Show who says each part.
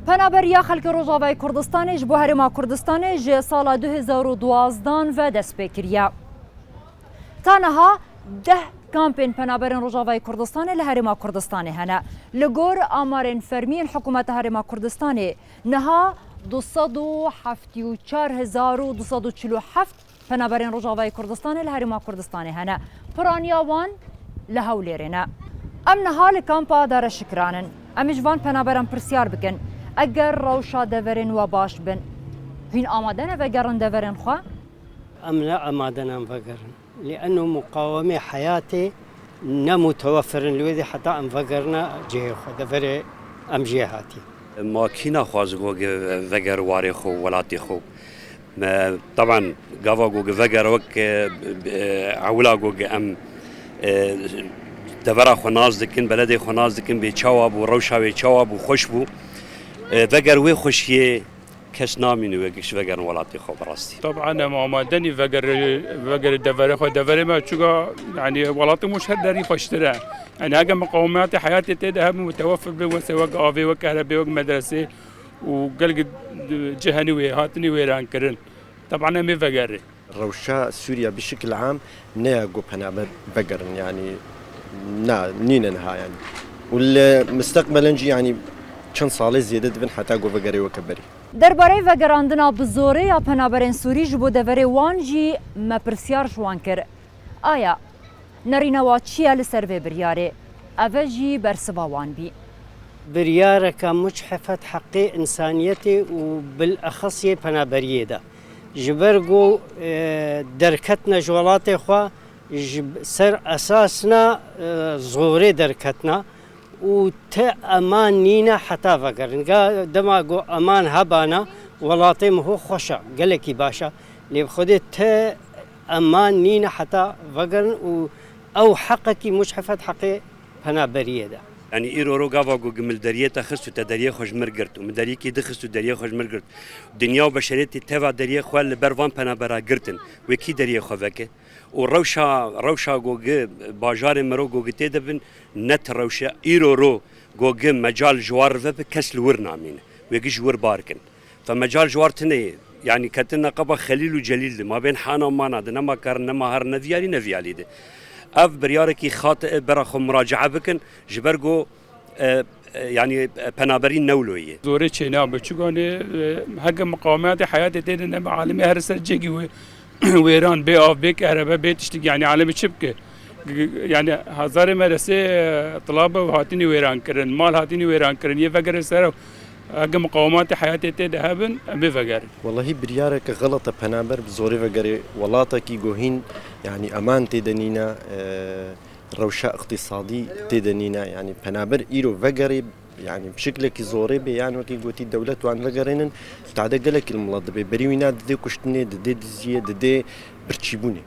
Speaker 1: پنابریا خلک روجاوای کردستانش بو هرما کردستانش سال 2012 و دست بکریا. تنها 10 کامپین پنابرین روجاوای کردستان لهرما کردستان هنه. لگور آمارین فرمین حکومت هرما کردستان نها 274,247 پنابرین روجاوای کردستان لهرما کردستان هنه. پرانیاوان لهوليرنا ام نهال کامپا دار شکرانن ام جوان پنابرم پرسیار بکن اگر روشا دورن و باش بن هین آمادن و گرن دورن خوا
Speaker 2: ام لا آمادن ام فقرن لانه مقاومه حياتي نمتوفر لوذي حتى ام فقرنا جه خو دفر ام جهاتي
Speaker 3: ما كينا خوازغو فقر واري خو ولاتي خو طبعا قافا فقر وك عولا ام دورا خناز دکن بلده خناز دکن به چواب و روشا به چواب و خوش بو وگر وی خوشیه کس نامینو وگش وگر ولاتی خوب راستی
Speaker 4: طبعا معامدني وگر دورا خو دورا ما چوغا يعني ولاتی مش هدري خوشتره يعني اگه مقاومات حياتي تده هم متوفر به وسوق اوي وكهرباء ومدرسه وقلق جهني وهاتني ويران كرن طبعا ما وگر
Speaker 5: روشا سوريا بشكل عام نياقو بنابر بقرن يعني نينها يعني والمستقبلا نجي يعني چند ساله زیاده دبن حتی گو وگری و کبری
Speaker 1: درباره وگراندنا بزوره یا پنابرین سوری جبو دوره وان جی مپرسیار جوان کر آیا نرینوا چیه لسر و بریاره اوه جی برسوا وان بی
Speaker 2: بريارة كمجحفة حقي إنسانيتي وبالأخص بنابرية ده جبرجو دركتنا جوالاتي خوا سر أساسنا زوري دركتنا وتأمان نينا حتى فكرن دماغو أمان هبانا ولاتي مهو خوشا قالكي باشا اللي بخدي تأمان نينا حتى فكرن أو حقكي مجحفة حقي بنابرية ده
Speaker 3: يعني إيرو رو قافا قمل دريه تخص وتدريه خوش مرقرت ومدريه كي دخص ودريه خوش مرقرت دنيا وبشريتي تبع دريه خوال لبروان بنابرا قرتن وكي دريه خوفك وروشا قوق باجار مرو قوق تدبن نت روشا إيرو رو قوق مجال جوار فب كسل ورنامين ويجي جوار باركن فمجال جوار تني يعني كتنا قبا خليل وجليل ما بين حانا ومانا نما كار نما هر نفيالي ده اف برياركي خاطئ براخو مراجعه بكن جبرجو يعني بنابرين نولويه
Speaker 4: زوري تشينا بچغاني حق مقاومات حياتي تدنا عالمي هرسل جيجي ويران بي اوف بي كهرباء بي تشتي يعني عالمي شبكه يعني هزار مرسي طلابه وهاتني ويران كرن مال هاتني ويران كرن يفكر سر حق مقاومات حياتي تدهبن بفكر
Speaker 5: والله بريارك غلطه بنابر بزوري فقري ولاتك جوهين يعني امان تدنينا روشا اقتصادي تدنينا يعني بنابر ايرو فقري يعني بشكل زوري يعني وكي قوتي الدولة وعن فقرين تعدق لك الملضبة بريوينا دي كشتني دي زيه دي برتشيبوني